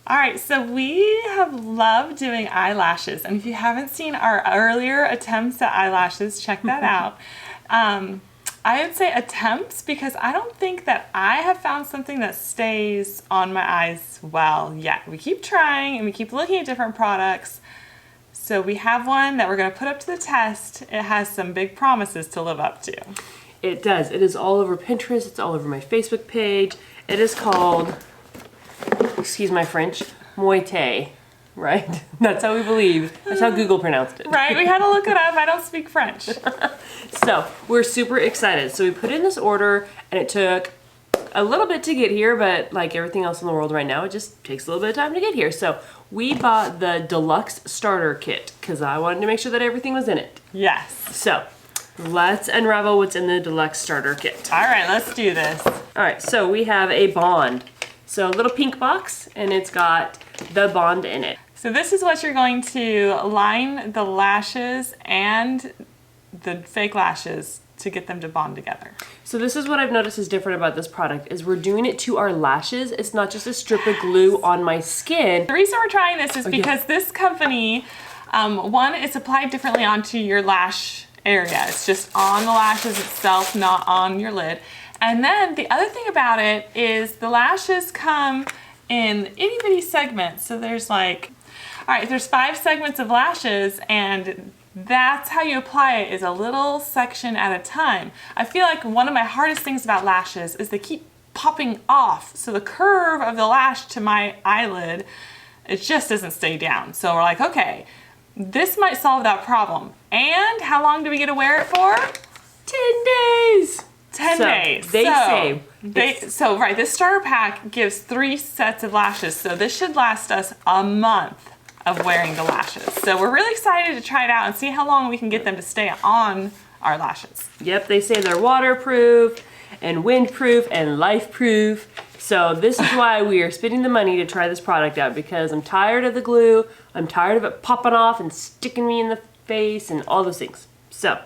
All right, so we have loved doing eyelashes, and if you haven't seen our earlier attempts at eyelashes, check that out. I would say attempts because I don't think that I have found something that stays on my eyes well yet. We keep trying and we keep looking at different products. So we have one that we're going to put up to the test. It has some big promises to live up to. It does. It is all over Pinterest. It's all over my Facebook page. It is called, excuse my French, Moitie, right? That's how we believe. That's how Google pronounced it. Right? We had to look it up. I don't speak French. So we're super excited. So we put in this order and it took a little bit to get here, but like everything else in the world right now, it just takes a little bit of time to get here. So we bought the deluxe starter kit because I wanted to make sure that everything was in it. Yes. So let's unravel what's in the deluxe starter kit. All right, let's do this. All right, so we have a bond. So a little pink box and it's got the bond in it. So this is what you're going to line the lashes and the fake lashes to get them to bond together. So this is what I've noticed is different about this product is we're doing it to our lashes. It's not just a strip of glue on my skin. The reason we're trying this is because this company, one, it's applied differently onto your lash area. It's just on the lashes itself, not on your lid. And then the other thing about it is the lashes come in itty bitty segments. So there's like, all right, there's 5 segments of lashes and that's how you apply it, is a little section at a time. I feel like one of my hardest things about lashes is they keep popping off. So the curve of the lash to my eyelid, it just doesn't stay down. So we're like, okay, this might solve that problem. And how long do we get to wear it for? 10 days. 10 days. They say. So right, this starter pack gives 3 sets of lashes. So this should last us a month of wearing the lashes. So we're really excited to try it out and see how long we can get them to stay on our lashes. Yep, they say they're waterproof and windproof and life-proof. So this is why we are spending the money to try this product out because I'm tired of the glue. I'm tired of it popping off and sticking me in the face and all those things. So,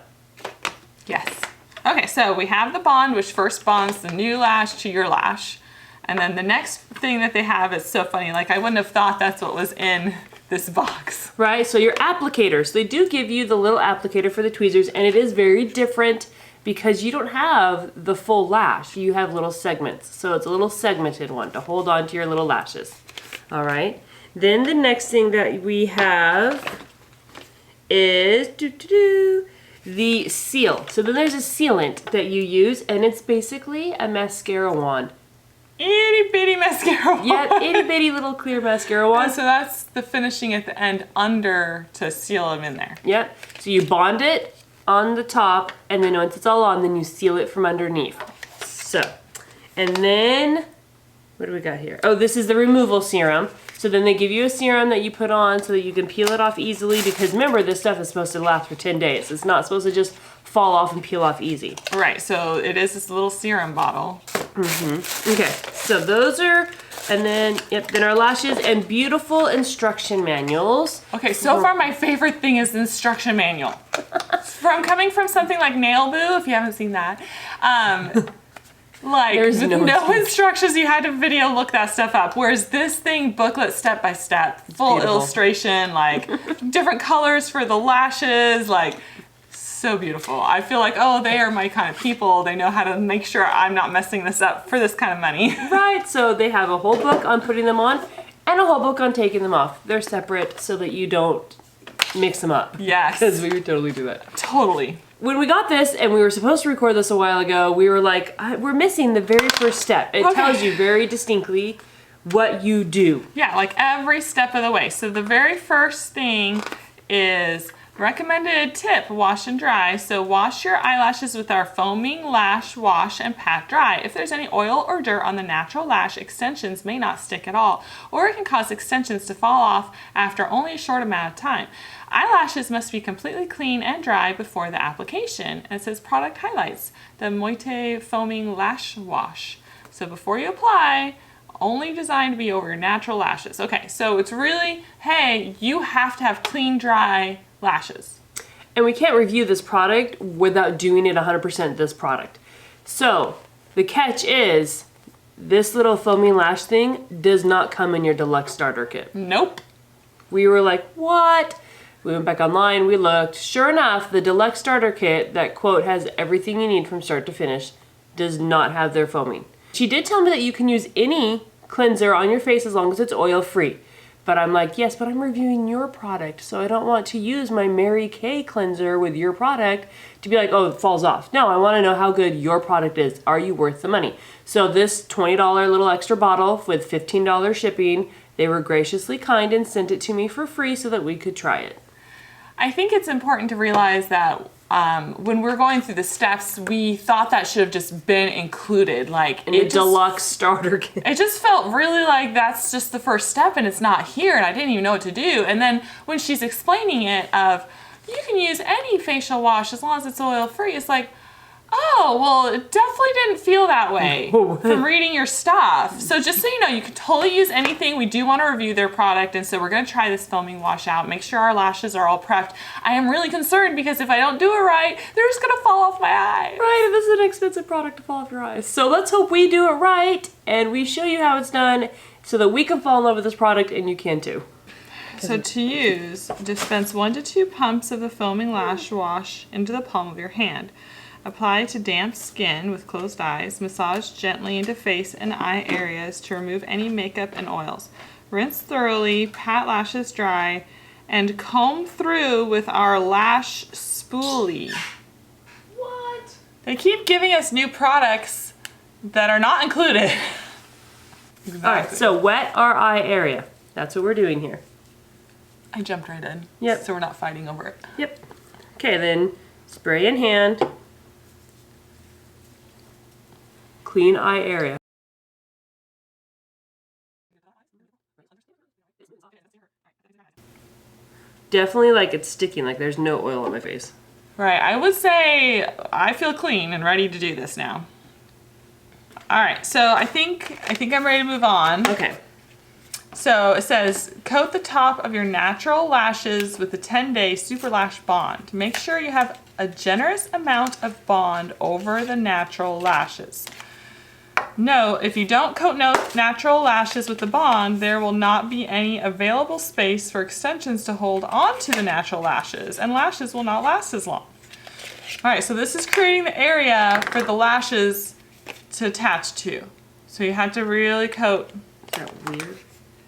yes. Okay, so we have the bond, which first bonds the new lash to your lash. And then the next thing that they have is so funny. Like I wouldn't have thought that's what was in this box. Right, so your applicators. They do give you the little applicator for the tweezers and it is very different because you don't have the full lash. You have little segments. So it's a little segmented one to hold on to your little lashes. All right. Then the next thing that we have is the seal. So then there's a sealant that you use and it's basically a mascara wand. Itty bitty mascara wand. Yep, itty bitty little clear mascara wand. And so that's the finishing at the end under to seal them in there. Yep, so you bond it on the top and then once it's all on, then you seal it from underneath. So, and then, what do we got here? Oh, this is the removal serum. So then they give you a serum that you put on so that you can peel it off easily because remember, this stuff is supposed to last for 10 days. It's not supposed to just fall off and peel off easy. Right, so it is this little serum bottle. Mm-hmm. Okay, so those are, and then, yep, then our lashes and beautiful instruction manuals. Okay, so far my favorite thing is the instruction manual. Coming from something like Nail Boo, if you haven't seen that, like There's no instructions, you had to video look that stuff up. Whereas this thing, booklet step by step, full beautiful. Illustration, like different colors for the lashes, like so beautiful. I feel like, oh, they are my kind of people. They know how to make sure I'm not messing this up for this kind of money. Right, so they have a whole book on putting them on and a whole book on taking them off. They're separate so that you don't mix them up. Yes. Because we would totally do that. Totally. When we got this and we were supposed to record this a while ago, we were like, we're missing the very first step. It tells you very distinctly what you do. Yeah, like every step of the way. So the very first thing is recommended tip, wash and dry. So wash your eyelashes with our foaming lash wash and pat dry. If there's any oil or dirt on the natural lash, extensions may not stick at all, or it can cause extensions to fall off after only a short amount of time. Eyelashes must be completely clean and dry before the application. And it says product highlights, the Moitie foaming lash wash. So before you apply, only designed to be over your natural lashes. Okay, so it's really, hey, you have to have clean, dry lashes. And we can't review this product without doing it 100% this product. So the catch is this little foaming lash thing does not come in your deluxe starter kit. Nope. We were like, what? We went back online, we looked. Sure enough, the deluxe starter kit that quote has everything you need from start to finish does not have their foaming. She did tell me that you can use any cleanser on your face as long as it's oil free. But I'm like, yes, but I'm reviewing your product, so I don't want to use my Mary Kay cleanser with your product to be like, oh, it falls off. No, I want to know how good your product is. Are you worth the money? So this $20 little extra bottle with $15 shipping, they were graciously kind and sent it to me for free so that we could try it. I think it's important to realize that when we're going through the steps, we thought that should have just been included, like in the deluxe starter kit. It just felt really like that's just the first step and it's not here, and I didn't even know what to do. And then when she's explaining it of, you can use any facial wash as long as it's oil free, it's like, oh, well, it definitely didn't feel that way from reading your stuff. So just so you know, you can totally use anything. We do want to review their product, and so we're going to try this foaming wash out, make sure our lashes are all prepped. I am really concerned because if I don't do it right, they're just going to fall off my eye. Right, and this is an expensive product to fall off your eyes. So let's hope we do it right, and we show you how it's done so that we can fall in love with this product, and you can too. So to use, dispense 1 to 2 pumps of the foaming lash wash into the palm of your hand. Apply to damp skin with closed eyes. Massage gently into face and eye areas to remove any makeup and oils. Rinse thoroughly, pat lashes dry, and comb through with our lash spoolie. What? They keep giving us new products that are not included. Exactly. All right, so wet our eye area. That's what we're doing here. I jumped right in. Yep. So we're not fighting over it. Yep. Okay, then spray in hand. Clean eye area. Definitely like it's sticking, like there's no oil on my face. Right, I would say I feel clean and ready to do this now. All right, so I think I'm ready to move on. Okay. So it says, coat the top of your natural lashes with the 10-day Super Lash Bond. Make sure you have a generous amount of bond over the natural lashes. No, if you don't coat natural lashes with the bond, there will not be any available space for extensions to hold onto the natural lashes, and lashes will not last as long. All right, so this is creating the area for the lashes to attach to. So you had to really coat. Is that weird?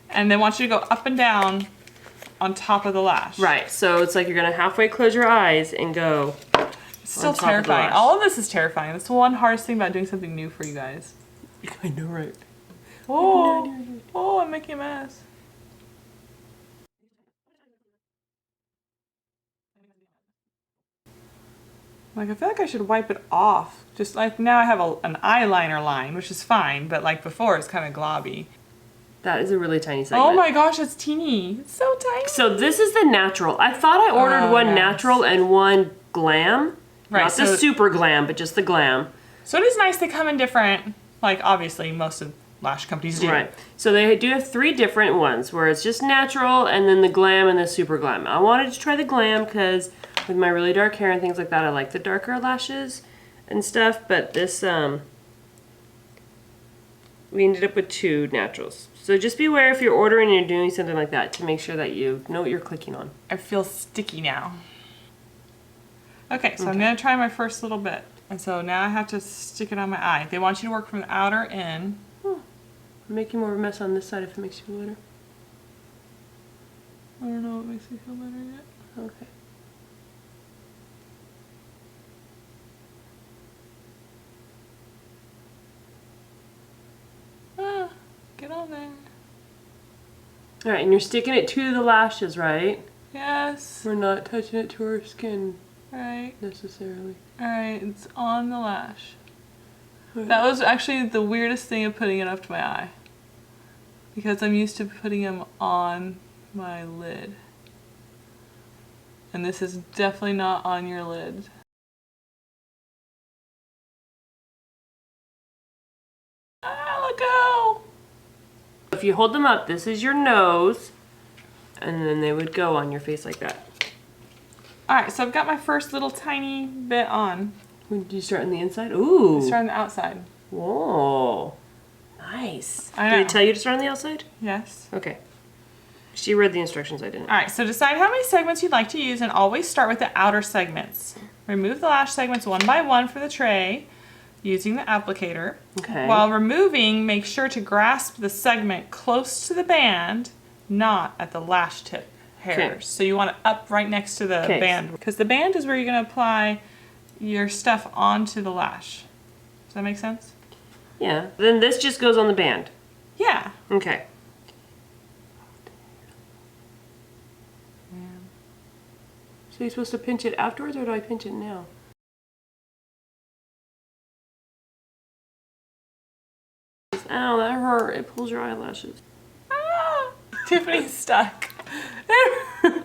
And they want you to go up and down on top of the lash. Right, so it's like you're gonna halfway close your eyes and go. It's still terrifying. All of this is terrifying. That's the one hardest thing about doing something new for you guys. I know, right? Oh, I'm making a mess. Like, I feel like I should wipe it off. Just like now I have an eyeliner line, which is fine, but like before it's kind of globby. That is a really tiny segment. Oh my gosh, it's teeny. It's so tiny. So this is the natural. I thought I ordered one natural and one glam. Right, not the super glam, but just the glam. So it is nice they come in different, like obviously most of lash companies do. Right. So they do have 3 different ones where it's just natural and then the glam and the super glam. I wanted to try the glam because with my really dark hair and things like that, I like the darker lashes and stuff, but this, we ended up with 2 naturals. So just beware if you're ordering and you're doing something like that to make sure that you know what you're clicking on. I feel sticky now. Okay, so I'm gonna try my first little bit. And so now I have to stick it on my eye. They want you to work from the outer in. I'm making more of a mess on this side if it makes you feel better. I don't know what makes me feel better yet. Okay. Get on there. All right, and you're sticking it to the lashes, right? Yes. We're not touching it to our skin. Right. Necessarily. Alright, it's on the lash. Right. That was actually the weirdest thing of putting it up to my eye. Because I'm used to putting them on my lid. And this is definitely not on your lid. Ah, let go! If you hold them up, this is your nose, and then they would go on your face like that. Alright, so I've got my first little tiny bit on. When did you start on the inside? Ooh! I started on the outside. Whoa! Nice. I know. Did it tell you to start on the outside? Yes. Okay. She read the instructions, I didn't. All right, so decide how many segments you'd like to use and always start with the outer segments. Remove the lash segments one by one for the tray using the applicator. Okay. While removing, make sure to grasp the segment close to the band, not at the lash tip hairs. Okay. So you want it up right next to the band, because the band is where you're going to apply your stuff onto the lash. Does that make sense? Yeah. Then this just goes on the band. Yeah. Okay. So you're supposed to pinch it afterwards, or do I pinch it now? Ow, that hurt. It pulls your eyelashes. Ah, Tiffany's stuck. It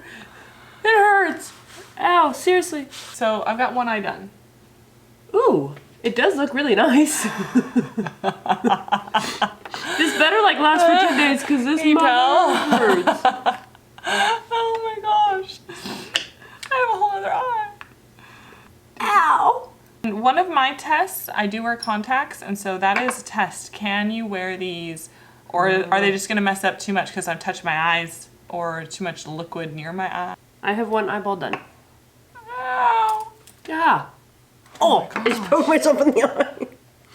hurts. Ow, seriously. So I've got one eye done. Ooh, it does look really nice. This better like last for 2 days because this mother hurts. Oh my gosh. I have a whole other eye. Ow. One of my tests, I do wear contacts, and so that is a test. Can you wear these, or are they just going to mess up too much because I've touched my eyes, or too much liquid near my eye? I have one eyeball done. Ow. Yeah. Oh, I just poked myself in the eye.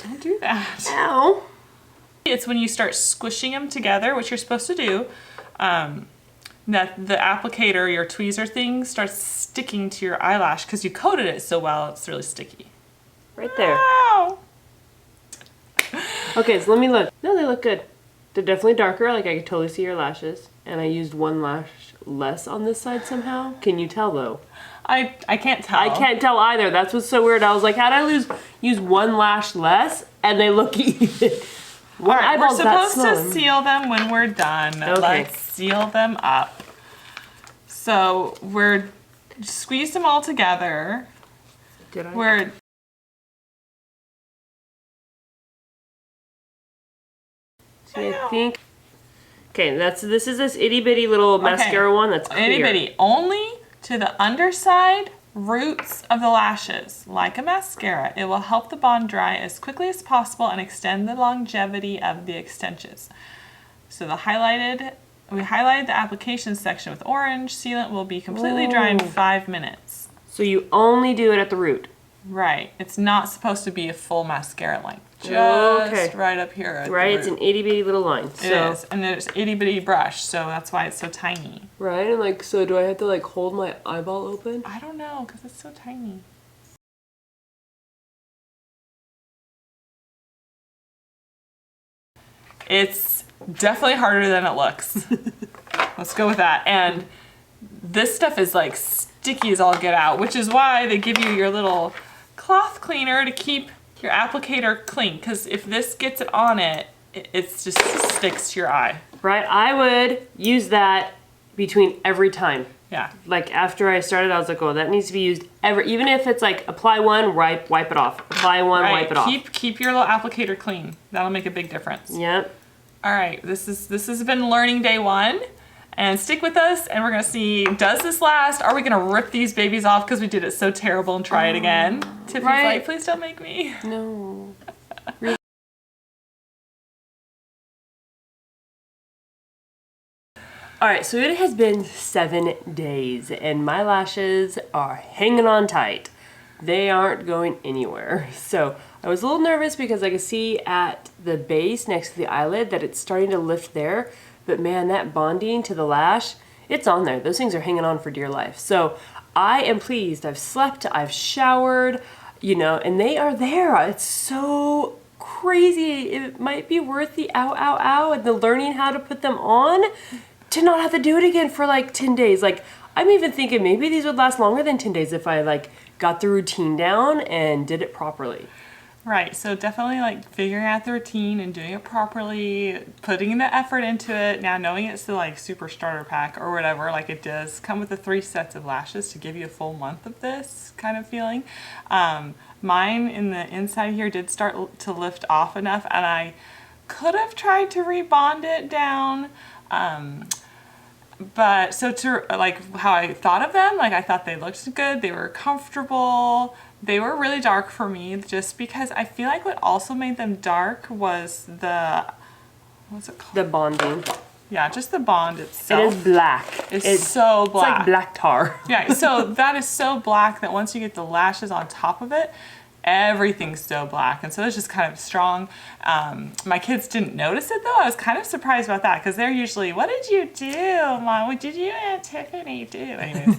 Don't do that. Ow. It's when you start squishing them together, which you're supposed to do, that the applicator, your tweezer thing, starts sticking to your eyelash because you coated it so well, it's really sticky. Right there. Ow. Okay, so let me look. No, they look good. They're definitely darker, like I could totally see your lashes. And I used one lash less on this side somehow. Can you tell though? I can't tell. I can't tell either. That's what's so weird. I was like, how'd I use one lash less? And they look even. All right, we're eyeball's that supposed to small. seal them when we're done. Okay. Let's seal them up. So we're squeeze them all together. Did I? We're See, I think. Okay, this is this itty bitty little mascara one that's clear. itty bitty, only to the underside roots of the lashes, like a mascara. It will help the bond dry as quickly as possible and extend the longevity of the extensions. So we highlighted the application section with orange. Sealant will be completely dry in 5 minutes. So you only do it at the root. Right. It's not supposed to be a full mascara length. Just right up here. At right, the it's root. an itty bitty little line. It is, and there's itty bitty brush, so that's why it's so tiny. Right, and like, so do I have to like hold my eyeball open? I don't know, because it's so tiny. It's definitely harder than it looks. Let's go with that. And this stuff is like sticky as all get out, which is why they give you your little cloth cleaner to keep your applicator clean, because if this gets it on it, it just sticks to your eye. Right, I would use that between every time. Yeah. Like after I started, I was like, oh, that needs to be used even if it's like apply one, wipe it off. Apply one, Right. wipe it off. Keep your little applicator clean. That'll make a big difference. Yep. All right, this has been learning day 1. And stick with us, and we're gonna see, does this last? Are we gonna rip these babies off because we did it so terrible and try it again? Tiffany's like, please don't make me. No. All right, so it has been 7 days, and my lashes are hanging on tight. They aren't going anywhere. So I was a little nervous because I could see at the base next to the eyelid that it's starting to lift there. But man, that bonding to the lash, it's on there. Those things are hanging on for dear life. So I am pleased. I've slept, I've showered, and they are there. It's so crazy. It might be worth the ow, ow, ow, and the learning how to put them on to not have to do it again for like 10 days. Like, I'm even thinking maybe these would last longer than 10 days if I like got the routine down and did it properly. Right, so definitely like figuring out the routine and doing it properly, putting the effort into it. Now knowing it's the like super starter pack or whatever, like it does come with the 3 sets of lashes to give you a full month of this kind of feeling. Mine in the inside here did start to lift off enough, and I could have tried to rebond it down. But so to like how I thought of them, like I thought they looked good, they were comfortable. They were really dark for me just because I feel like what also made them dark was the what's it called? The bonding. Yeah, just the bond itself. It is black. It's so black. It's like black tar. Yeah, so that is so black that once you get the lashes on top of it, everything's so black. And so it's just kind of strong. My kids didn't notice it though. I was kind of surprised about that because they're usually, what did you do, Mom? What did you and Tiffany do? Anyways.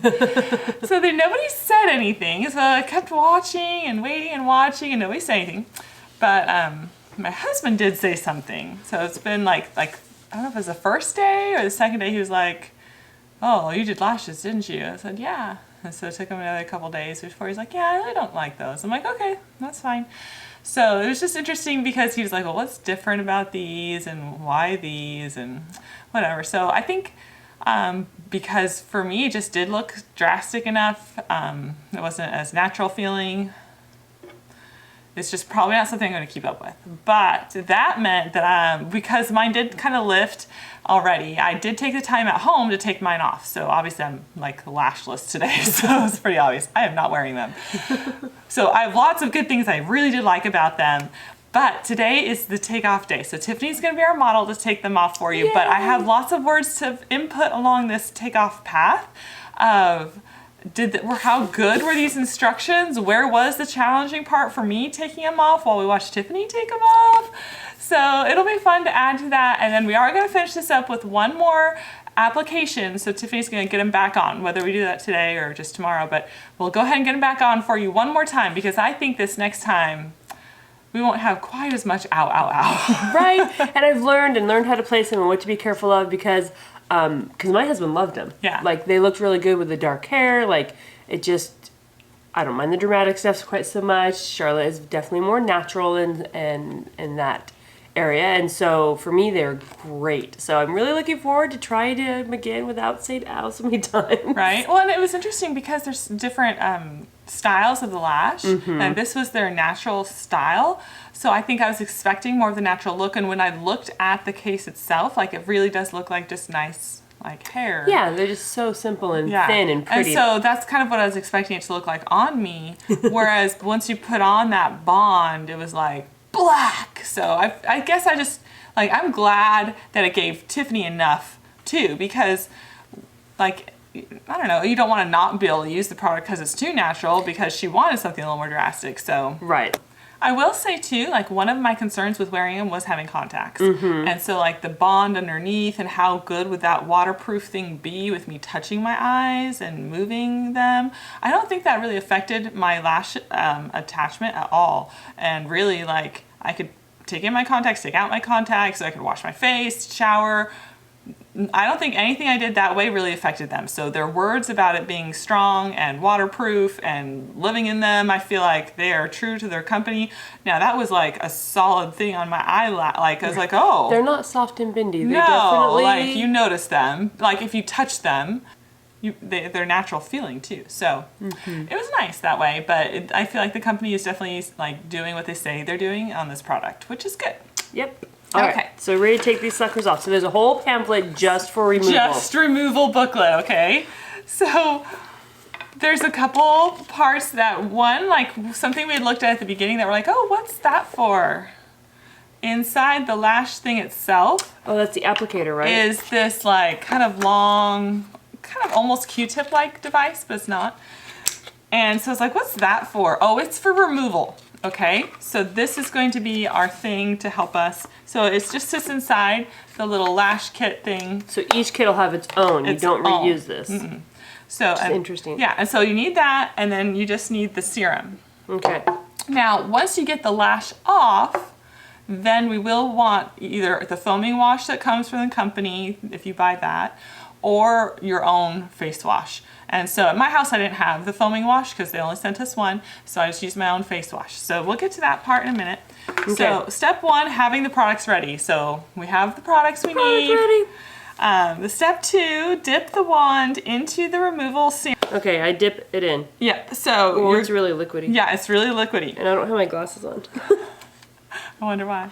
So nobody said anything. So I kept watching and waiting and watching and nobody said anything. But my husband did say something. So it's been like I don't know if it was the first day or the second day, he was like, oh, you did lashes, didn't you? I said, yeah. And so it took him another couple days before he's like, yeah, I really don't like those. I'm like, okay, that's fine. So it was just interesting because he was like, well, what's different about these and why these and whatever. So I think because for me, it just did look drastic enough. It wasn't as natural feeling. It's just probably not something I'm going to keep up with. But that meant that because mine did kind of lift already, I did take the time at home to take mine off. So obviously I'm like lashless today, so it's pretty obvious. I am not wearing them. So I have lots of good things I really did like about them. But today is the take off day. So Tiffany's going to be our model to take them off for you. Yay. But I have lots of words to input along this take off path of how good were these instructions? Where was the challenging part for me taking them off while we watched Tiffany take them off? So it'll be fun to add to that. And then we are going to finish this up with one more application. So Tiffany's going to get them back on, whether we do that today or just tomorrow. But we'll go ahead and get them back on for you one more time because I think this next time we won't have quite as much ow, ow, ow. Right? And I've learned how to place them and what to be careful of because my husband loved them. Yeah. Like, they looked really good with the dark hair. Like, it just, I don't mind the dramatic stuff quite so much. Sharla is definitely more natural in that area. And so, for me, they're great. So, I'm really looking forward to trying them again without saying ow so many times. Right. Well, and it was interesting because there's different styles of the lash. Mm-hmm. And this was their natural style. So I think I was expecting more of the natural look, and when I looked at the case itself, like it really does look like just nice like hair. Yeah, they're just so simple and thin and pretty. And so that's kind of what I was expecting it to look like on me. Whereas once you put on that bond, it was like black. So I guess I just like I'm glad that it gave Tiffany enough too, because like I don't know, you don't want to not be able to use the product because it's too natural because she wanted something a little more drastic. So right. I will say too, like one of my concerns with wearing them was having contacts. Mm-hmm. And so like the bond underneath and how good would that waterproof thing be with me touching my eyes and moving them. I don't think that really affected my lash attachment at all. And really like I could take in my contacts, take out my contacts, so I could wash my face, shower. I don't think anything I did that way really affected them. So their words about it being strong and waterproof and living in them, I feel like they are true to their company. Now that was like a solid thing on my eyelash. Like I was like, oh. They're not soft and bendy. No, definitely... like you notice them. Like if you touch them, they're natural feeling too. So It was nice that way. But I feel like the company is definitely like doing what they say they're doing on this product, which is good. Yep. All right, so we're ready to take these suckers off. So there's a whole pamphlet just for removal. Just removal booklet, okay? So there's a couple parts that one, like something we had looked at the beginning that we're like, oh, what's that for? Inside the lash thing itself. Oh, that's the applicator, right? Is this like kind of long, kind of almost Q-tip-like device, but it's not. And so it's like, what's that for? Oh, it's for removal. Okay, so this is going to be our thing to help us. So it just sits inside the little lash kit thing. So each kit will have its own. You don't reuse this. Mm-mm. So interesting. Yeah, and so you need that, and then you just need the serum. Okay. Now, once you get the lash off, then we will want either the foaming wash that comes from the company, if you buy that, or your own face wash. And so at my house I didn't have the foaming wash because they only sent us one, so I just used my own face wash. So we'll get to that part in a minute. Okay. So step one, having the products ready. So we have the products we need. Ready. The step two, dip the wand into the removal serum. Okay, I dip it in. Yeah, so it's really liquidy. Yeah, it's really liquidy. And I don't have my glasses on. I wonder why.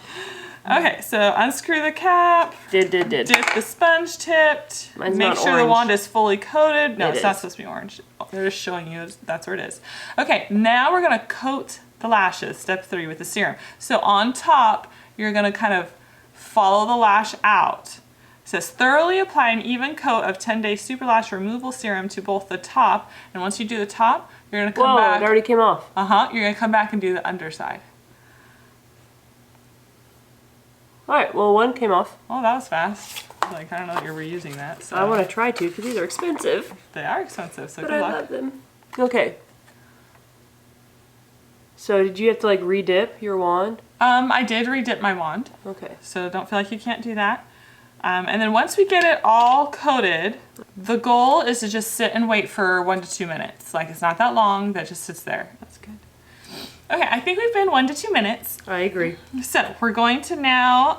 Okay, so unscrew the cap. Dip the sponge tipped. Mine's Make not sure orange. the wand is fully coated. No, it's not is. supposed to be orange. They're just showing you that's where it is. Okay, now we're gonna coat the lashes, step 3, with the serum. So on top, you're gonna kind of follow the lash out. It says thoroughly apply an even coat of 10-day super lash removal serum to both the top, and once you do the top, you're gonna come back. It already came off. You're gonna come back and do the underside. All right, well, one came off. Oh, that was fast. Like, I don't know that you're reusing that. So. I want to try to because these are expensive. They are expensive, so but good luck. I love them. Okay. So did you have to like redip your wand? I did redip my wand. Okay. So don't feel like you can't do that. And then once we get it all coated, the goal is to just sit and wait for 1 to 2 minutes. Like, it's not that long, that just sits there. That's good. Okay, I think we've been 1 to 2 minutes. I agree. So we're going to now,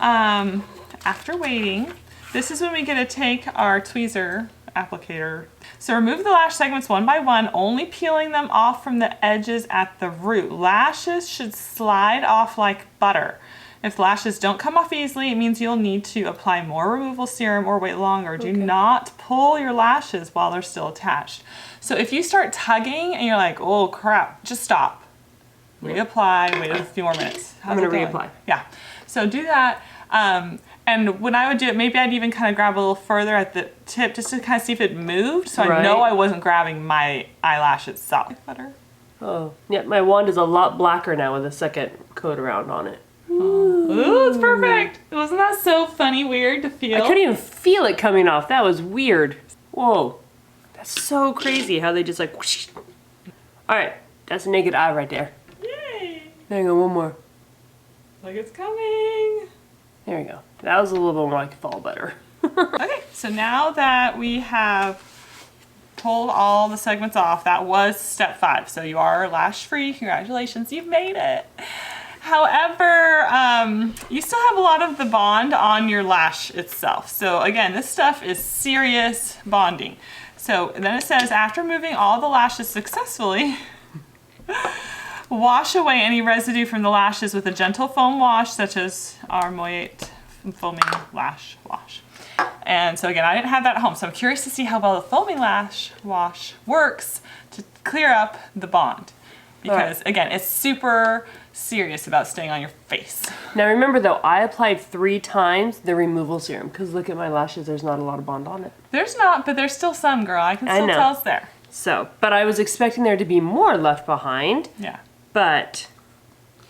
after waiting, this is when we get to take our tweezer applicator. So remove the lash segments one by one, only peeling them off from the edges at the root. Lashes should slide off like butter. If lashes don't come off easily, it means you'll need to apply more removal serum or wait longer. Do not pull your lashes while they're still attached. So if you start tugging and you're like, oh crap, just stop. Reapply, wait a few more minutes. I'm gonna reapply. Yeah, so do that. And when I would do it, maybe I'd even kind of grab a little further at the tip just to kind of see if it moved. So I know I wasn't grabbing my eyelash itself. Butter. Oh, yeah, my wand is a lot blacker now with a second coat around on it. Ooh, it's perfect. Wasn't that so funny, weird to feel? I couldn't even feel it coming off. That was weird. Whoa. That's so crazy how they just like whoosh. All right, that's a naked eye right there. Yay. There you go, one more. Like it's coming. There you go. That was a little bit more like fall better. Okay, so now that we have pulled all the segments off, that was step 5. So you are lash free. Congratulations, you've made it. However, you still have a lot of the bond on your lash itself. So again, this stuff is serious bonding. So then it says, after removing all the lashes successfully, wash away any residue from the lashes with a gentle foam wash, such as our Moitie foaming lash wash. And so again, I didn't have that at home, so I'm curious to see how well the foaming lash wash works to clear up the bond. Because again, it's super serious about staying on your face. Now remember though, I applied 3 times the removal serum because look at my lashes, there's not a lot of bond on it. There's not, but there's still some, girl. I can still tell it's there. So, but I was expecting there to be more left behind. Yeah. But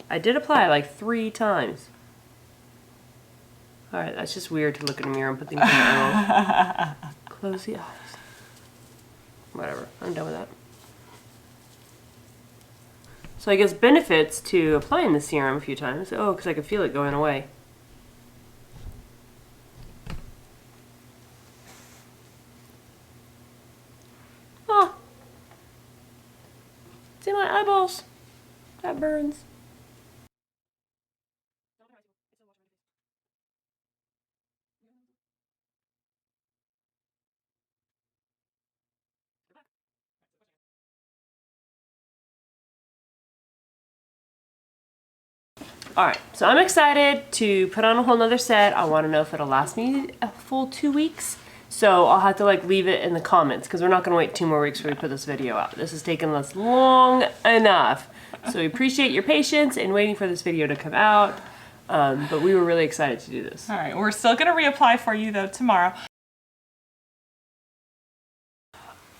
I did apply like 3 times. All right, that's just weird to look in a mirror and put things in the eye. Close the eyes. Whatever, I'm done with that. So I guess benefits to applying the serum a few times. Oh, because I could feel it going away. Oh, it's in my eyeballs. That burns. Alright, so I'm excited to put on a whole nother set. I want to know if it'll last me a full 2 weeks. So I'll have to like leave it in the comments because we're not going to wait 2 more weeks before we put this video out. This has taken us long enough. So we appreciate your patience in waiting for this video to come out. But we were really excited to do this. Alright, we're still going to reapply for you though tomorrow.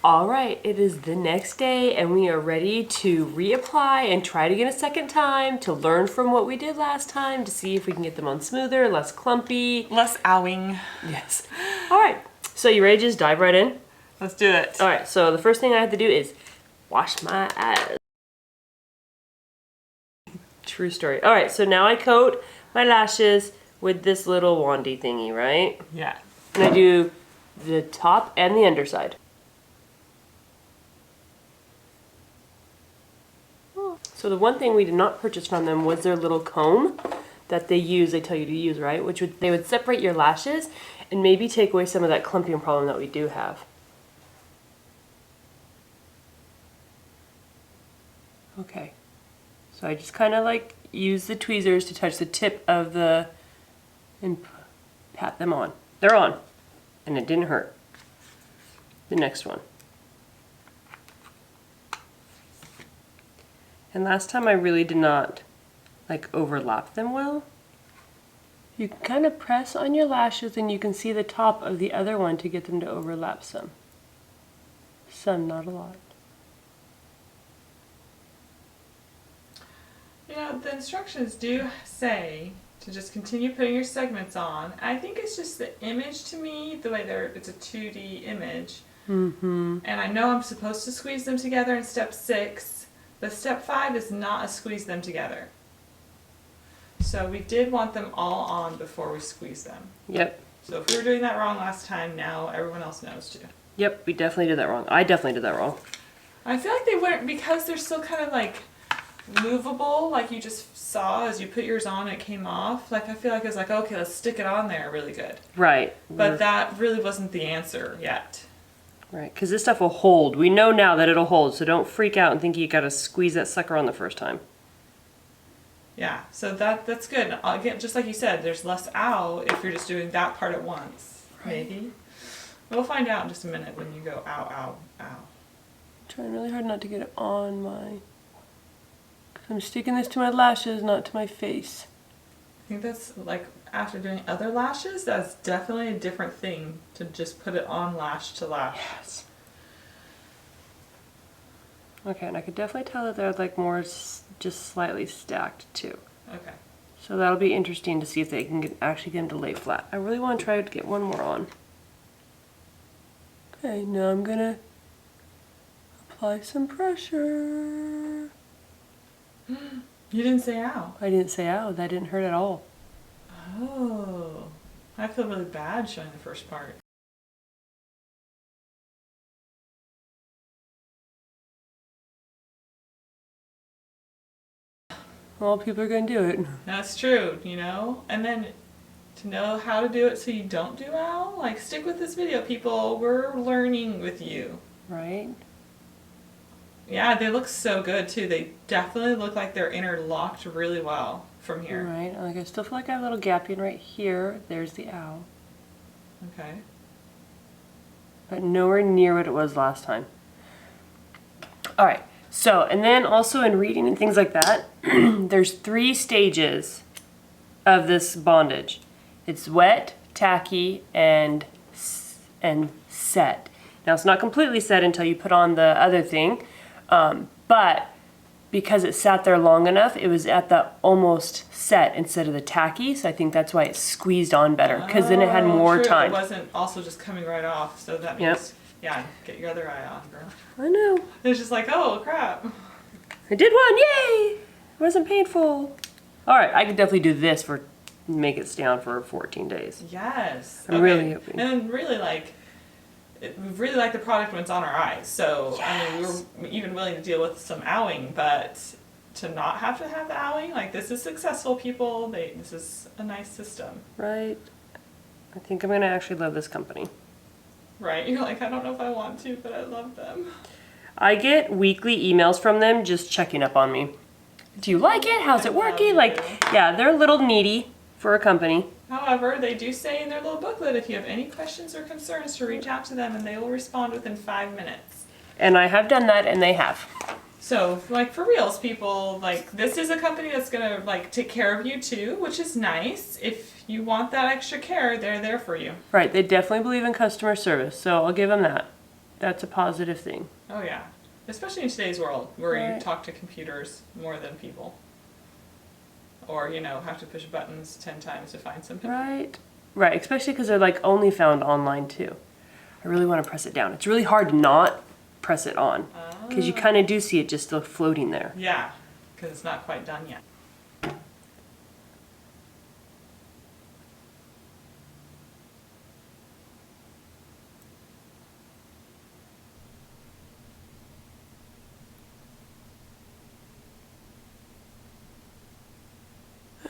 Alright, it is the next day and we are ready to reapply and try it again a second time to learn from what we did last time to see if we can get them on smoother, less clumpy. Less owing. Yes. Alright, so you ready to just dive right in? Let's do it. Alright, so the first thing I have to do is wash my eyes. True story. Alright, so now I coat my lashes with this little wandy thingy, right? Yeah. And I do the top and the underside. So the one thing we did not purchase from them was their little comb that they use, they tell you to use, right? They would separate your lashes and maybe take away some of that clumping problem that we do have. Okay. So I just kind of like use the tweezers to touch the tip of the, and pat them on. They're on. And it didn't hurt. The next one. And last time I really did not like overlap them well. You can kind of press on your lashes and you can see the top of the other one to get them to overlap some. Some, not a lot. You know, the instructions do say to just continue putting your segments on. I think it's just the image to me, the way it's a 2D image. Mm-hmm. And I know I'm supposed to squeeze them together in step 6, but step 5 is not a squeeze them together. So we did want them all on before we squeeze them. Yep. So if we were doing that wrong last time, now everyone else knows too. Yep, we definitely did that wrong. I definitely did that wrong. I feel like they wouldn't, because they're still kind of like movable, like you just saw as you put yours on and it came off. Like I feel like it was like, okay, let's stick it on there really good. Right. But that really wasn't the answer yet. Right, because this stuff will hold. We know now that it'll hold, so don't freak out and think you gotta squeeze that sucker on the first time. Yeah, so that's good. Again, just like you said, there's less ow if you're just doing that part at once. Right. Maybe. We'll find out in just a minute when you go ow, ow, ow. I'm trying really hard not to get it on my... Because I'm sticking this to my lashes, not to my face. I think that's like after doing other lashes, that's definitely a different thing to just put it on lash to lash. Yes. Okay, and I could definitely tell that they're like more just slightly stacked too. Okay. So that'll be interesting to see if they can actually get them to lay flat. I really want to try to get one more on. Okay, now I'm gonna apply some pressure. You didn't say ow. I didn't say ow, that didn't hurt at all. Oh. I feel really bad showing the first part. Well, people are gonna do it. That's true, you know? And then to know how to do it so you don't do ow, like stick with this video, people. We're learning with you. Right? Yeah, they look so good too. They definitely look like they're interlocked really well from here. Right, like I still feel like I have a little gap in right here. There's the ow. Okay. But nowhere near what it was last time. All right, so, and then also in reading and things like that, there's 3 stages of this bondage. It's wet, tacky, and set. Now it's not completely set until you put on the other thing, but because it sat there long enough, it was at the almost set instead of the tacky, so I think that's why it squeezed on better, because then it had more true. time. It wasn't also just coming right off, so that means, yeah, get your other eye on, girl. I know. It's just like, oh crap. I did one, yay! It wasn't painful. All right, I could definitely do this for, make it stay on for 14 days. Yes. I'm really hoping. And then really like, we really like the product when it's on our eyes. So, I mean, we were even willing to deal with some owing, but to not have to have the owing, like this is successful, people. This is a nice system. Right. I think I'm gonna actually love this company. Right? You're like, I don't know if I want to, but I love them. I get weekly emails from them just checking up on me. Do you like it? How's it working? Like, yeah, they're a little needy for a company. However, they do say in their little booklet, if you have any questions or concerns, to reach out to them and they will respond within 5 minutes. And I have done that, and they have. So, like, for reals, people, like, this is a company that's gonna, like, take care of you too, which is nice. If you want that extra care, they're there for you. Right, they definitely believe in customer service, so I'll give them that. That's a positive thing. Oh, yeah. Especially in today's world, where you Right. talk to computers more than people. Or, you know, have to push buttons 10 times to find something. Right. Right, especially because they're, like, only found online, too. I really want to press it down. It's really hard to not press it on, because you kind of do see it just still floating there. Yeah, because it's not quite done yet.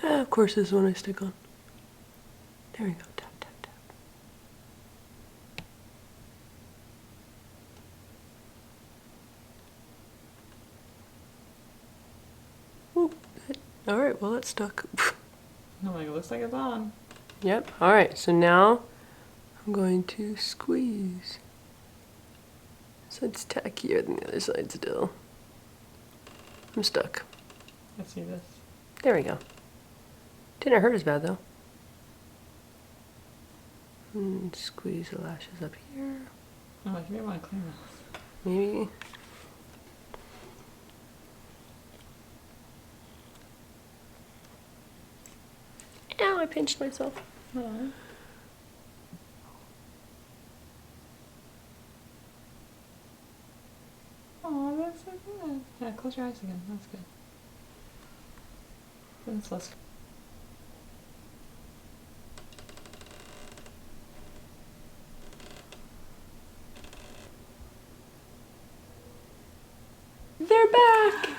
Of course, this is the one I stick on. There we go. Tap, tap, tap. Oop. All right, well, it's stuck. I'm like, it looks like it's on. Yep. All right, so now I'm going to squeeze. So it's tackier than the other side still. I'm stuck. Let's see this. There we go. Didn't hurt as bad, though. And squeeze the lashes up here. Oh, I may want to clean this. Maybe. Ow, I pinched myself. Oh. Oh, that's so good. Yeah, close your eyes again. That's good. That's less. They're back!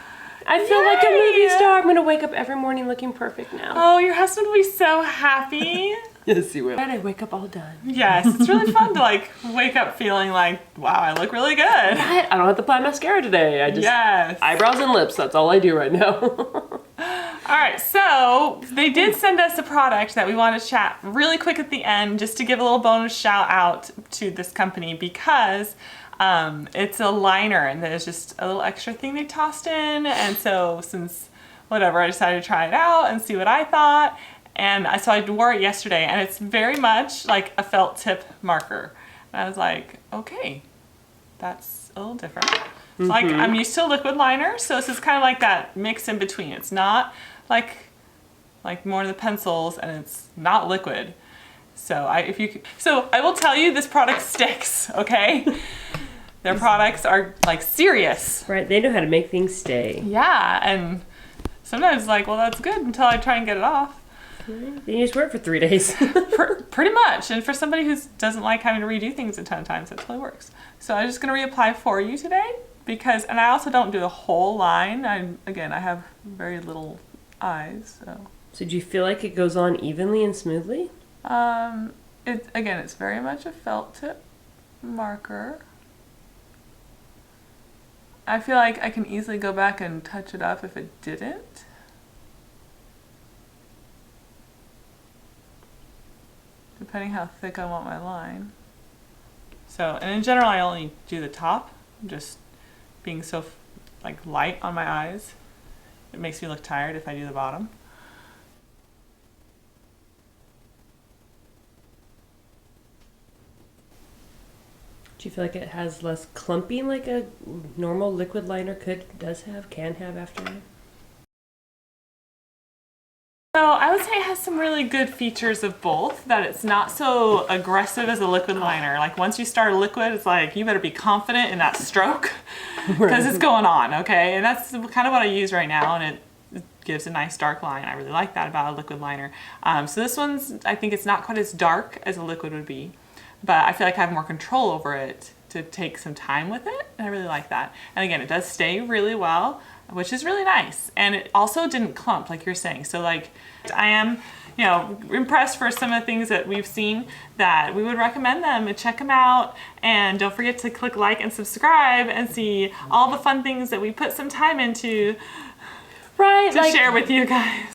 I feel like a movie star. I'm gonna wake up every morning looking perfect now. Oh, your husband will be so happy. Yes, he will. And I wake up all done. Yes, it's really fun to like wake up feeling like, wow, I look really good. I don't have to apply mascara today. I just eyebrows and lips. That's all I do right now. All right, so they did send us a product that we want to chat really quick at the end, just to give a little bonus shout out to this company because it's a liner and there's just a little extra thing they tossed in. And so since whatever, I decided to try it out and see what I thought. And so I wore it yesterday and it's very much like a felt tip marker. And I was like, okay, that's a little different. It's like I'm used to liquid liner, so this is kind of like that mix in between. It's not like more of the pencils and it's not liquid. So I will tell you this product sticks, okay? Their products are like serious. Right, they know how to make things stay. Yeah, and sometimes like, well, that's good until I try and get it off. Then you just wear it for 3 days. Pretty much. And for somebody who doesn't like having to redo things a ton of times, that totally works. So I'm just going to reapply for you today and I also don't do the whole line. I have very little eyes. So do you feel like it goes on evenly and smoothly? It's very much a felt tip marker. I feel like I can easily go back and touch it up if it didn't. Depending how thick I want my line. So, and in general, I only do the top, just being so like light on my eyes. It makes me look tired if I do the bottom. Do you feel like it has less clumping like a normal liquid liner can have after it? So I would say it has some really good features of both, that it's not so aggressive as a liquid liner. Like once you start a liquid, it's like you better be confident in that stroke because it's going on, okay? And that's kind of what I use right now, and it gives a nice dark line. I really like that about a liquid liner. So this one's, I think it's not quite as dark as a liquid would be, but I feel like I have more control over it to take some time with it, and I really like that. And again, it does stay really well, which is really nice. And it also didn't clump like you're saying. So like I am, impressed for some of the things that we've seen that we would recommend them and check them out. And don't forget to click like and subscribe and see all the fun things that we put some time into to share with you guys.